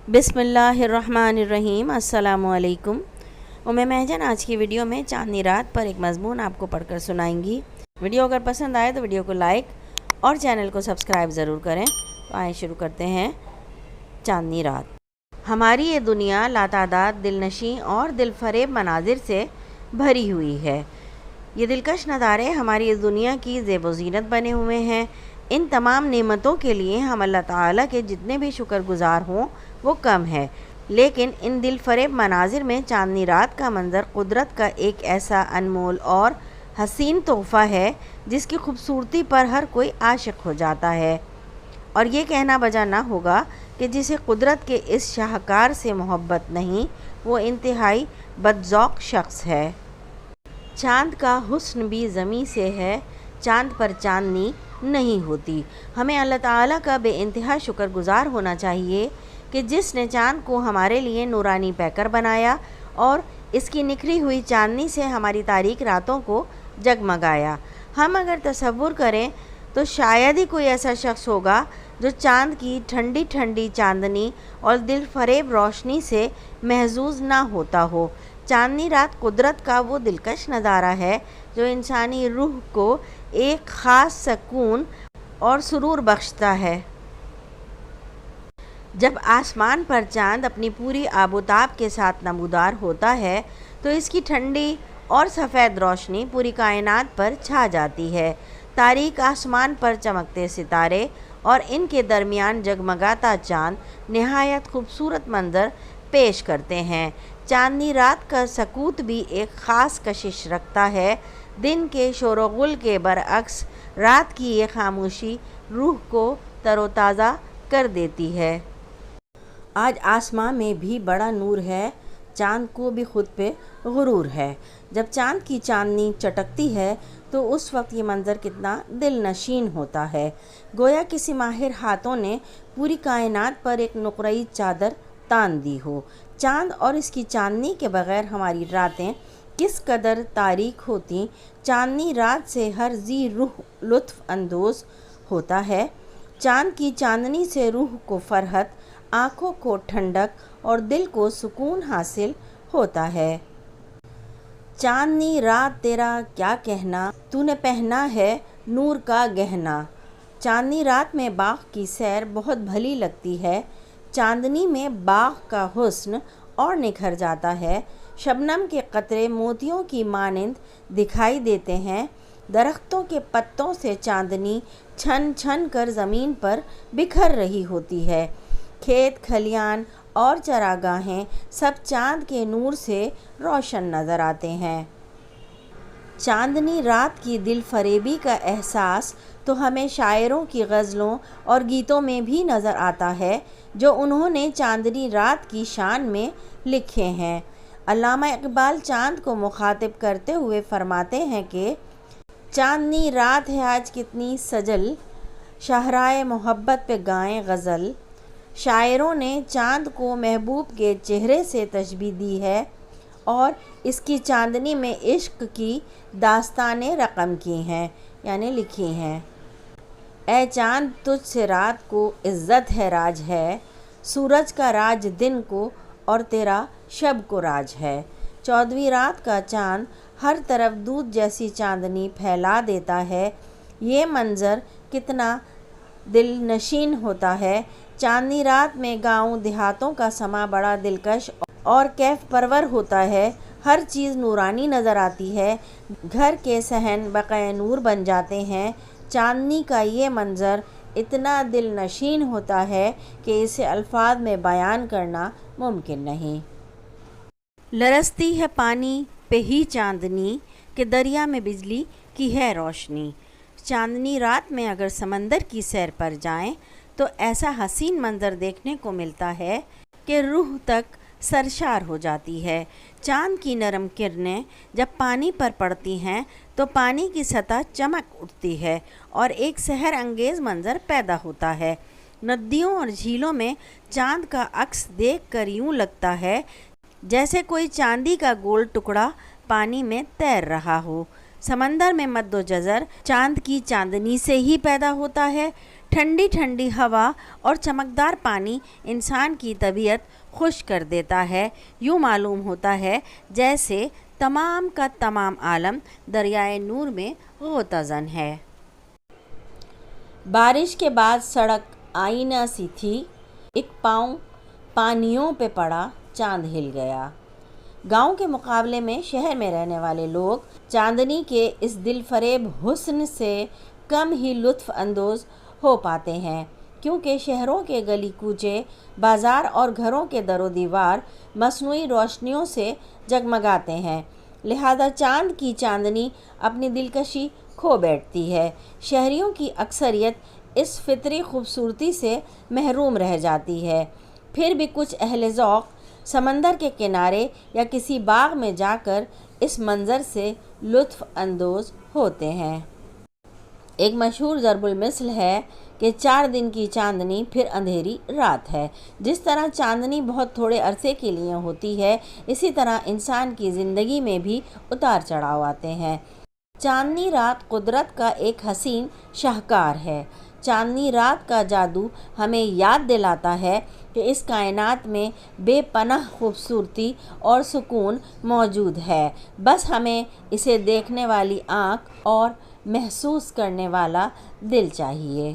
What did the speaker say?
बिस्मिल्लाहिर्रहमानिर्रहीम। अस्सलामुअलैकुम। महजन आज की वीडियो में चांदनी रात पर एक मज़मून आपको पढ़कर सुनाएंगी। वीडियो अगर पसंद आए तो वीडियो को लाइक और चैनल को सब्सक्राइब ज़रूर करें। तो आइए शुरू करते हैं। चांदनी रात। हमारी ये दुनिया लातादाद दिलनशीं और दिलफरेब मनाजिर से भरी हुई है। ये दिलकश नज़ारे हमारी इस दुनिया की ज़ेब व ज़ीनत बने हुए हैं। इन तमाम नेमतों के लिए हम अल्लाह ताला के जितने भी शुक्रगुज़ार हों वो कम है, लेकिन इन दिल फरेब मनाजिर में चांदनी रात का मंज़र कुदरत का एक ऐसा अनमोल और हसीन तोहफ़ा है जिसकी खूबसूरती पर हर कोई आशिक हो जाता है। और ये कहना बजा ना होगा कि जिसे कुदरत के इस शाहकार से मोहब्बत नहीं, वो इंतहाई बदज़ौक़ शख्स है। चाँद का हुस्न भी ज़मीं से है, चाँद पर चांदनी नहीं होती। हमें अल्लाह ताला का बेइंतहा शुक्रगुज़ार होना चाहिए कि जिसने चाँद को हमारे लिए नूरानी पैकर बनाया और इसकी निखरी हुई चांदनी से हमारी तारीक रातों को जगमगाया। हम अगर तसव्वुर करें तो शायद ही कोई ऐसा शख्स होगा जो चाँद की ठंडी ठंडी चांदनी और दिल फरेब रोशनी से महजूज़ ना होता हो। चांदनी रात कुदरत का वो दिलकश नज़ारा है जो इंसानी रूह को एक ख़ास सुकून और सुरूर बख्शता है। जब आसमान पर चाँद अपनी पूरी आबोताब के साथ नमूदार होता है तो इसकी ठंडी और सफ़ेद रोशनी पूरी कायनात पर छा जाती है। तारीक आसमान पर चमकते सितारे और इनके दरमियान जगमगाता चाँद नहायत खूबसूरत मंज़र पेश करते हैं। चांदनी रात का सकूत भी एक ख़ास कशिश रखता है। दिन के शोरगुल के बरअक्स रात की ये खामोशी रूह को तरोताज़ा कर देती है। आज आसमां में भी बड़ा नूर है, चाँद को भी खुद पे गुरूर है। जब चाँद की चांदनी चटकती है तो उस वक्त ये मंज़र कितना दिल नशीन होता है, गोया किसी माहिर हाथों ने पूरी कायनात पर एक नुक़रई चादर तान दी हो। चाँद और इसकी चांदनी के बग़ैर हमारी रातें किस कदर तारीक होती। चांदनी रात से हर जी रूह लुत्फ़ अंदोज़ होता है। चाँद की चांदनी से रूह को फ़रहत, आँखों को ठंडक और दिल को सुकून हासिल होता है। चांदनी रात तेरा क्या कहना, तूने पहना है नूर का गहना। चांदनी रात में बाग़ की सैर बहुत भली लगती है। चांदनी में बाग़ का हुस्न और निखर जाता है। शबनम के कतरे मोतियों की मानिंद दिखाई देते हैं। दरख्तों के पत्तों से चांदनी छन छन कर ज़मीन पर बिखर रही होती है। खेत खलियान और चरागाहें सब चाँद के नूर से रोशन नज़र आते हैं। चांदनी रात की दिल फरेबी का एहसास तो हमें शायरों की गज़लों और गीतों में भी नज़र आता है जो उन्होंने चांदनी रात की शान में लिखे हैं। अल्लामा इकबाल चाँद को मुखातिब करते हुए फरमाते हैं कि चांदनी रात है आज कितनी सजल, शाहराए मोहब्बत पे गाएं गज़ल। शायरों ने चाँद को महबूब के चेहरे से तशबीह दी है और इसकी चांदनी में इश्क की दास्तानें रक़म की हैं, यानी लिखी हैं। ए चाँद तुझ से रात को इज़्ज़त है राज है, सूरज का राज दिन को और तेरा शब को राज है। 14वीं रात का चाँद हर तरफ दूध जैसी चांदनी फैला देता है। ये मंज़र कितना दिल नशीन होता है। चांदनी रात में गाँव देहातों का समा बड़ा दिलकश और कैफ परवर होता है। हर चीज़ नूरानी नज़र आती है। घर के सहन बक़ाए नूर बन जाते हैं। चांदनी का ये मंज़र इतना दिल नशीन होता है कि इसे अल्फाज में बयान करना मुमकिन नहीं। लरसती है पानी पे ही चांदनी कि दरिया में बिजली की है रोशनी। चांदनी रात में अगर समंदर की सैर पर जाएं तो ऐसा हसीन मंज़र देखने को मिलता है कि रूह तक सरशार हो जाती है। चाँद की नरम किरणें जब पानी पर पड़ती हैं तो पानी की सतह चमक उठती है और एक सहर अंगेज़ मंज़र पैदा होता है। नदियों और झीलों में चाँद का अक्स देखकर यूँ लगता है जैसे कोई चांदी का गोल टुकड़ा पानी में तैर रहा हो। समंदर में मद्दो जज़र चाँद की चांदनी से ही पैदा होता है। ٹھنڈی ٹھنڈی ہوا اور چمکدار پانی انسان کی طبیعت خوش کر دیتا ہے۔ یوں معلوم ہوتا ہے جیسے تمام کا تمام عالم دریائے نور میں غوطہ زن ہے۔ بارش کے بعد سڑک آئینہ سی تھی، ایک پاؤں پانیوں پہ پڑا، چاند ہل گیا۔ گاؤں کے مقابلے میں شہر میں رہنے والے لوگ چاندنی کے اس دل فریب حسن سے کم ہی لطف اندوز ہو پاتے ہیں، کیونکہ شہروں کے گلی کوچے، بازار اور گھروں کے در و دیوار مصنوعی روشنیوں سے جگمگاتے ہیں، لہذا چاند کی چاندنی اپنی دلکشی کھو بیٹھتی ہے۔ شہریوں کی اکثریت اس فطری خوبصورتی سے محروم رہ جاتی ہے، پھر بھی کچھ اہل ذوق سمندر کے کنارے یا کسی باغ میں جا کر اس منظر سے لطف اندوز ہوتے ہیں۔ ایک مشہور ضرب المثل ہے کہ 4 دن کی چاندنی پھر اندھیری رات ہے۔ جس طرح چاندنی بہت تھوڑے عرصے کے لیے ہوتی ہے، اسی طرح انسان کی زندگی میں بھی اتار چڑھاؤ آتے ہیں۔ چاندنی رات قدرت کا ایک حسین شاہکار ہے۔ چاندنی رات کا جادو ہمیں یاد دلاتا ہے کہ اس کائنات میں بے پناہ خوبصورتی اور سکون موجود ہے، بس ہمیں اسے دیکھنے والی آنکھ اور محسوس کرنے والا دل چاہیے۔